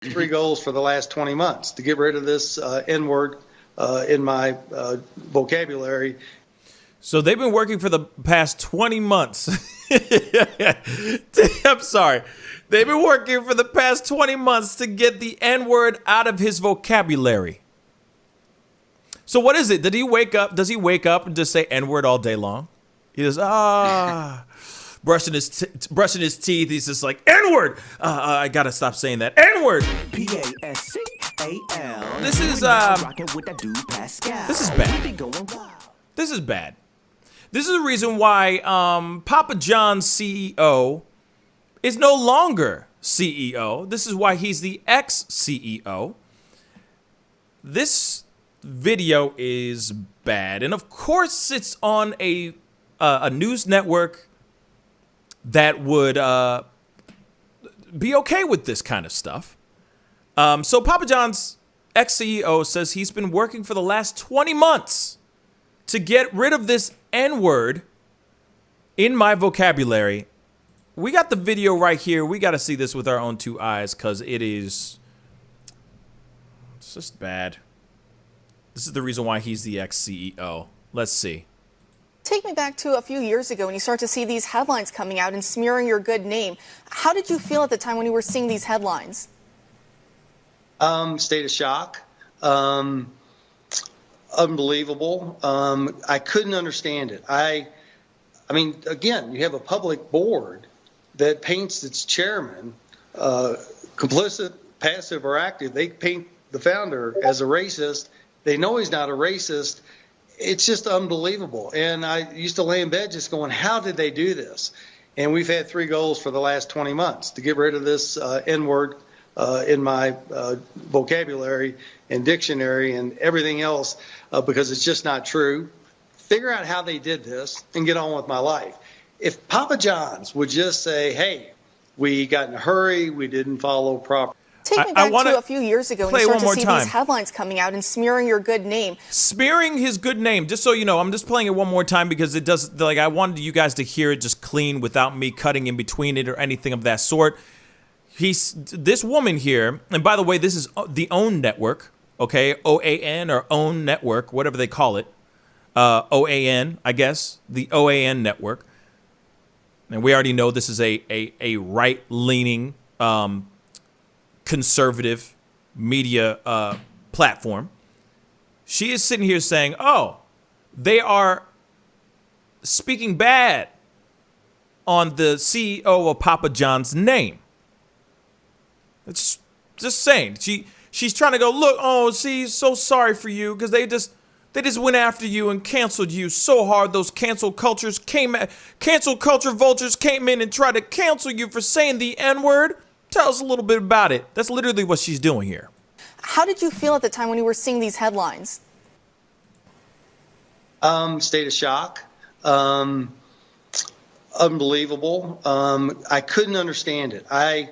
Three goals for the last 20 months to get rid of this N-word in my vocabulary. So they've been working for the past 20 months. I'm sorry. They've been working for the past 20 months to get the N-word out of his vocabulary. So what is it? Did he wake up? Does he wake up and just say N-word all day long? He goes, brushing his teeth. He's just like, N-word. I gotta stop saying that. N-word. P-A-S-C-A-L. This is bad. This is bad. This is the reason why Papa John's CEO is no longer CEO. This is why he's the ex-CEO. This video is bad, and of course, it's on a news network that would be okay with this kind of stuff. So Papa John's ex-CEO says he's been working for the last 20 months to get rid of this N-word in my vocabulary. We got the video right here. We got to see this with our own two eyes because it's just bad. This is the reason why he's the ex-CEO. Let's see. Take me back to a few years ago when you start to see these headlines coming out and smearing your good name. How did you feel at the time when you were seeing these headlines? State of shock. Unbelievable. I couldn't understand it. I mean, again, you have a public board that paints its chairman complicit, passive, or active. They paint the founder as a racist. They know he's not a racist. It's just unbelievable. And I used to lay in bed just going, how did they do this? And we've had three goals for the last 20 months to get rid of this N-word in my vocabulary and dictionary and everything else because it's just not true. Figure out how they did this and get on with my life. If Papa John's would just say, hey, we got in a hurry, we didn't follow proper. Take me back to a few years ago when you start to see these headlines coming out and smearing your good name. Smearing his good name. Just so you know, I'm just playing it one more time because it does, like, I wanted you guys to hear it just clean without me cutting in between it or anything of that sort. This woman here, and by the way, this is the OWN network, okay? OAN or OWN network, whatever they call it. OAN, I guess, the OAN network. And we already know this is a right-leaning conservative media platform. She is sitting here saying, oh, they are speaking bad on the CEO of Papa John's name. It's just saying. She's trying to go, look, oh, see, so sorry for you because they just went after you and canceled you so hard. Those cancel culture vultures came in and tried to cancel you for saying the N-word. Tell us a little bit about it. That's literally what she's doing here. How did you feel at the time when you were seeing these headlines? State of shock. Unbelievable. I couldn't understand it. I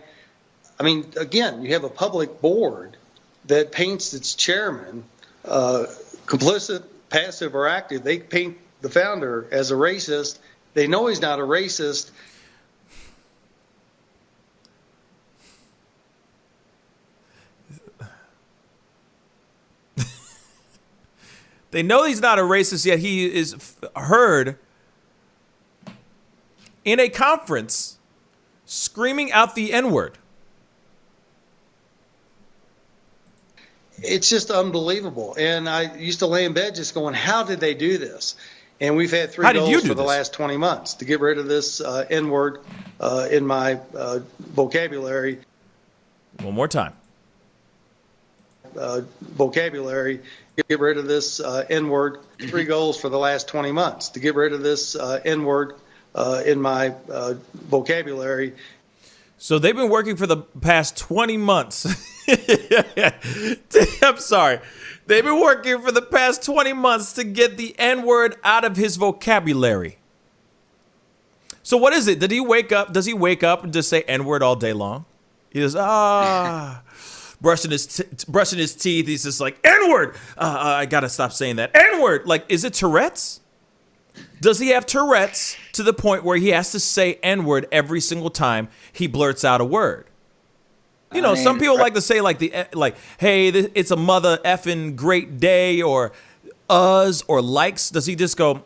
mean, again, you have a public board that paints its chairman complicit, passive, or active. They paint the founder as a racist. They know he's not a racist. They know he's not a racist, yet he is heard in a conference screaming out the N-word. It's just unbelievable. And I used to lay in bed just going, how did they do this? And we've had three goals for the last 20 months to get rid of this N-word in my vocabulary. One more time. Vocabulary. Get rid of this N-word. Three goals for the last 20 months to get rid of this N-word in my vocabulary. So they've been working for the past 20 months. I'm sorry. They've been working for the past 20 months to get the N-word out of his vocabulary. So what is it? Did he wake up? Does he wake up and just say N-word all day long? He goes, brushing his teeth. He's just like, N-word. I gotta stop saying that. N-word. Like, is it Tourette's? Does he have Tourette's to the point where he has to say N-word every single time he blurts out a word? You know, some people like to say like hey, it's a mother effing great day, or or likes. Does he just go,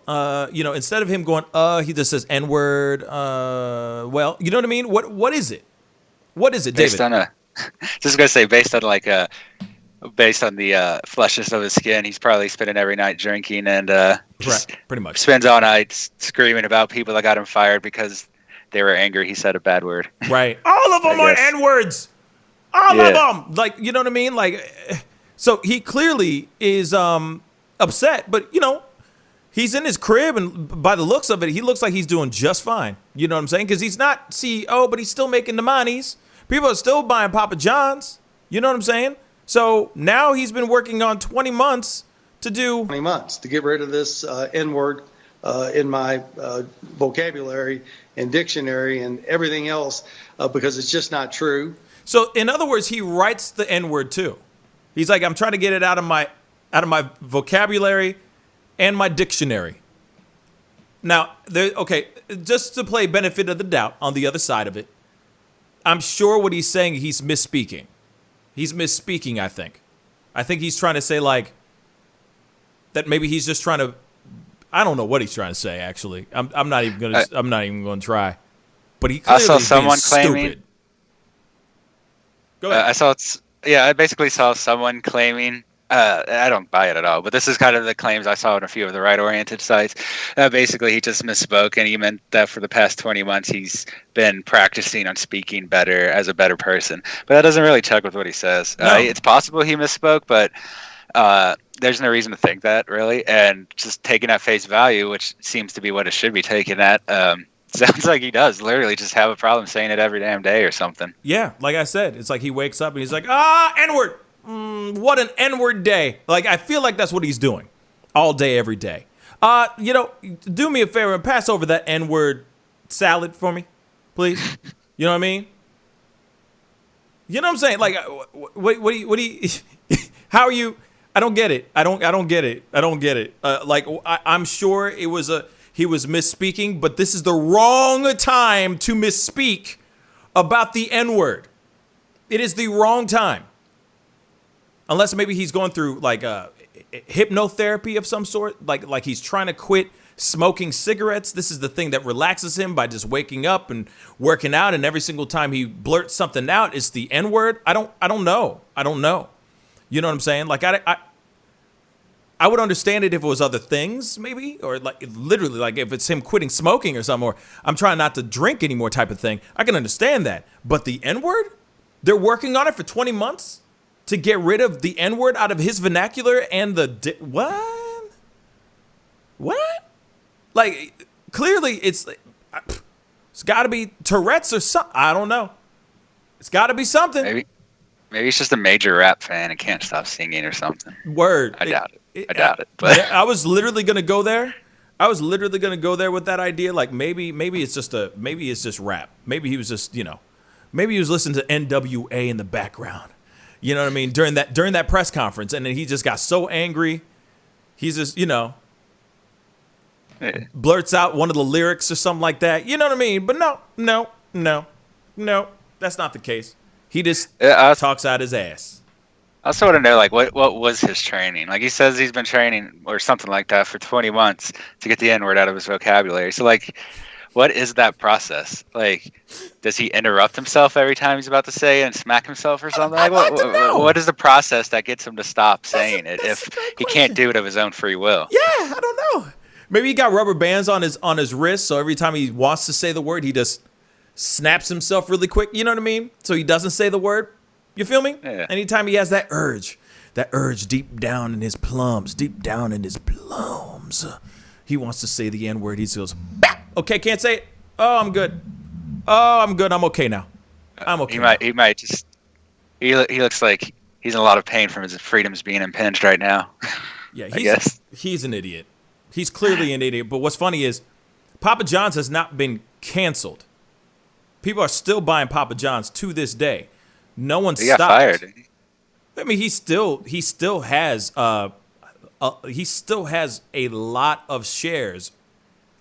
instead of him going, he just says N-word, well, you know what I mean? What is it? What is it, David? Based on the fleshness of his skin, he's probably spending every night drinking and pretty much spends all night screaming about people that got him fired because they were angry he said a bad word. Right. All of them are N-words. All of them. Like, you know what I mean? Like, so he clearly is upset, but, he's in his crib, and by the looks of it, he looks like he's doing just fine. You know what I'm saying? Because he's not CEO, but he's still making the monies. People are still buying Papa John's. You know what I'm saying? So now he's been working on 20 months to get rid of this N-word in my vocabulary and dictionary and everything else because it's just not true. So in other words, he writes the N-word too. He's like, I'm trying to get it out of my vocabulary and my dictionary. Now, just to play benefit of the doubt on the other side of it, I'm sure what he's saying, he's misspeaking. He's misspeaking, I think. I think he's trying to say, like, that maybe he's just trying to, I don't know what he's trying to say, actually. I'm not even going to try. But he clearly I saw someone claiming, stupid. Go ahead. I basically saw someone claiming, I don't buy it at all, but this is kind of the claims I saw on a few of the right-oriented sites. Basically, he just misspoke, and he meant that for the past 20 months, he's been practicing on speaking better as a better person. But that doesn't really check with what he says. No. It's possible he misspoke, but there's no reason to think that, really. And just taking at face value, which seems to be what it should be taken at, sounds like he does literally just have a problem saying it every damn day or something. Yeah, like I said, it's like he wakes up and he's like, N-word. What an N-word day. Like, I feel like that's what he's doing all day, every day. Do me a favor and pass over that N-word salad for me, please. You know what I mean? You know what I'm saying? Like, what do you how are you? I don't get it. I don't get it. I'm sure he was misspeaking, but this is the wrong time to misspeak about the N-word. It is the wrong time. Unless maybe he's going through like hypnotherapy of some sort, like he's trying to quit smoking cigarettes. This is the thing that relaxes him by just waking up and working out, and every single time he blurts something out, it's the N-word. I don't know. You know what I'm saying? Like I would understand it if it was other things, maybe, or like literally, like if it's him quitting smoking or something, or I'm trying not to drink anymore type of thing. I can understand that. But the N-word, they're working on it for 20 months to get rid of the N-word out of his vernacular and what? Like clearly it's got to be Tourette's or something. I don't know. It's got to be something. Maybe he's just a major rap fan and can't stop singing or something. Word. I doubt it. But I was literally gonna go there. With that idea. Like maybe it's just rap. Maybe he was just maybe he was listening to NWA in the background. You know what I mean? During that press conference, and then he just got so angry, he's just blurts out one of the lyrics or something like that. You know what I mean? But no, that's not the case. He just talks out his ass. I also want to know, like, what was his training? Like, he says he's been training or something like that for 20 months to get the N-word out of his vocabulary. So, like, what is that process? Like, does he interrupt himself every time he's about to say it and smack himself or something? I'd like to know. What is the process that gets him to stop saying it if he can't do it of his own free will? Yeah, I don't know. Maybe he got rubber bands on his wrist, so every time he wants to say the word, he just snaps himself really quick. You know what I mean? So he doesn't say the word. You feel me? Yeah. Anytime he has that urge deep down in his plums, he wants to say the N-word. He goes, bah! Okay, can't say it. Oh, I'm good. I'm okay now. I'm okay. He might just. He looks like he's in a lot of pain from his freedoms being impinged right now. Yeah, I guess he's an idiot. He's clearly an idiot. But what's funny is, Papa John's has not been canceled. People are still buying Papa John's to this day. No one stopped. He got fired, didn't he? I mean, he still has a lot of shares.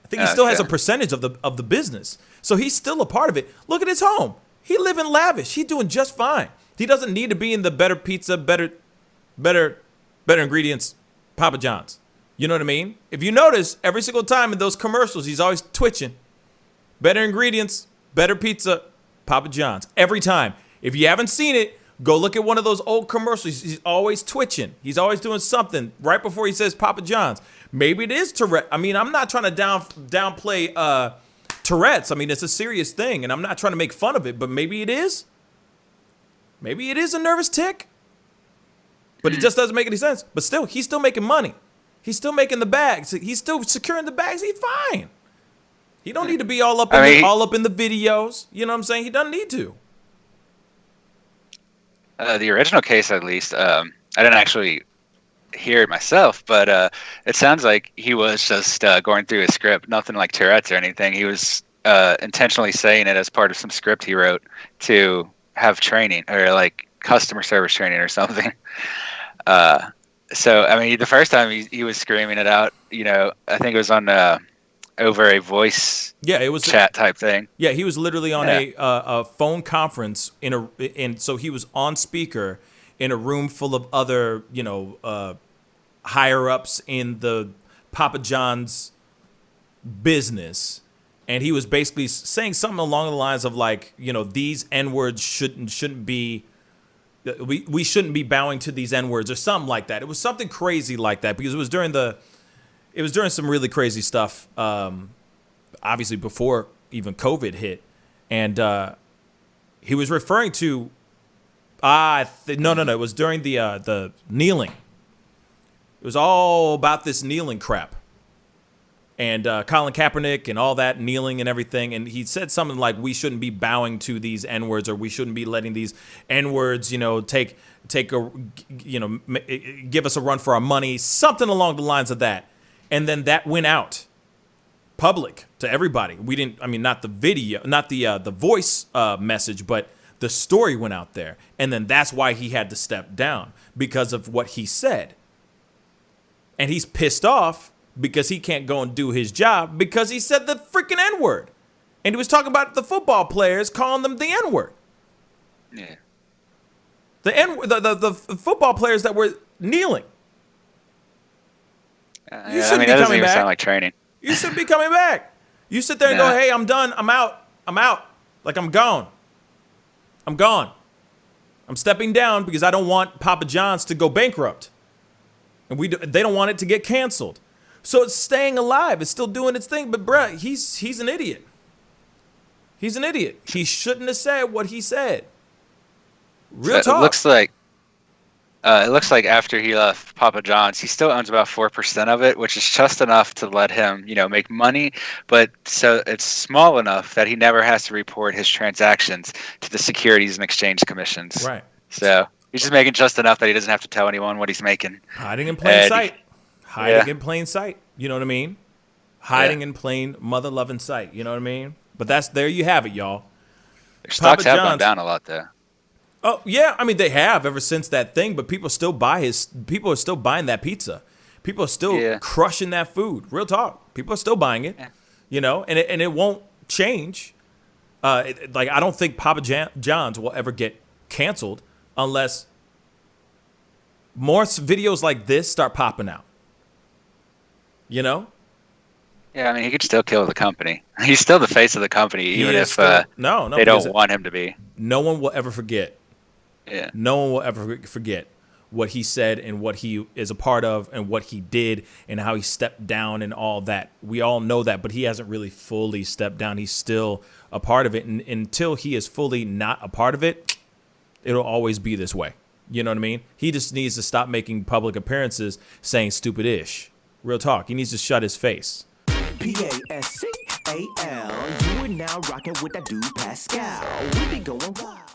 I think he still has a percentage of the business. So he's still a part of it. Look at his home. He living lavish. He's doing just fine. He doesn't need to be in the better pizza, better ingredients, Papa John's. You know what I mean? If you notice, every single time in those commercials, he's always twitching. Better ingredients, better pizza, Papa John's. Every time. If you haven't seen it, go look at one of those old commercials. He's always twitching. He's always doing something right before he says Papa John's. Maybe it is Tourette. I mean, I'm not trying to downplay Tourette's. I mean, it's a serious thing, and I'm not trying to make fun of it, but maybe it is. Maybe it is a nervous tick. But it just doesn't make any sense. But still, he's still making money. He's still making the bags. He's still securing the bags. He's fine. He don't need to be all up in the videos. You know what I'm saying? He doesn't need to. The original case, at least, I didn't actually hear it myself, but it sounds like he was just going through his script, nothing like Tourette's or anything. He was intentionally saying it as part of some script he wrote to have training or like customer service training or something. So, I mean, the first time he was screaming it out, you know, I think it was on over a voice chat type thing. Yeah, he was literally on a phone conference and so he was on speaker in a room full of other, you know, higher ups in the Papa John's business, and he was basically saying something along the lines of like, you know, these N-words shouldn't be. We shouldn't be bowing to these N-words or something like that. It was something crazy like that because it was during some really crazy stuff. Obviously before even COVID hit, and he was referring to. No. It was during the kneeling. It was all about this kneeling crap, and Colin Kaepernick and all that kneeling and everything. And he said something like, "We shouldn't be bowing to these N-words, or we shouldn't be letting these N-words, you know, take a, you know, give us a run for our money." Something along the lines of that. And then that went out public to everybody. We didn't. I mean, not the video, not the voice message, but the story went out there. And then that's why he had to step down, because of what he said. And he's pissed off because he can't go and do his job because he said the freaking N-word. And he was talking about the football players calling them the N-word. Yeah. The football players that were kneeling. You shouldn't be coming back. Sound like training. You should be coming back. You sit there and go, "Hey, I'm done. I'm out. Like, I'm gone. I'm stepping down because I don't want Papa John's to go bankrupt. And they don't want it to get canceled." So it's staying alive. It's still doing its thing. But, bruh, he's an idiot. He's an idiot. He shouldn't have said what he said. Real talk. It looks like after he left Papa John's, he still owns about 4% of it, which is just enough to let him, you know, make money. But so it's small enough that he never has to report his transactions to the Securities and Exchange Commissions. Right. So he's just making just enough that he doesn't have to tell anyone what he's making. Hiding in plain sight. In plain sight. You know what I mean? Hiding in plain mother-loving sight. You know what I mean? But there you have it, y'all. Their stocks have gone down a lot, though. Oh yeah, I mean they have ever since that thing, but people are still buying that pizza. People are still crushing that food. Real talk. People are still buying it. Yeah. You know, and it won't change. Like I don't think Papa John's will ever get canceled unless more videos like this start popping out. You know? Yeah, I mean, he could still kill the company. He's still the face of the company, even if they don't want him to be. No one will ever forget. Yeah. No one will ever forget what he said and what he is a part of and what he did and how he stepped down and all that. We all know that, but he hasn't really fully stepped down. He's still a part of it. And until he is fully not a part of it, it'll always be this way. You know what I mean? He just needs to stop making public appearances saying stupid-ish. Real talk. He needs to shut his face. Pascal, you are now rocking with that dude Pascal. We be going wild.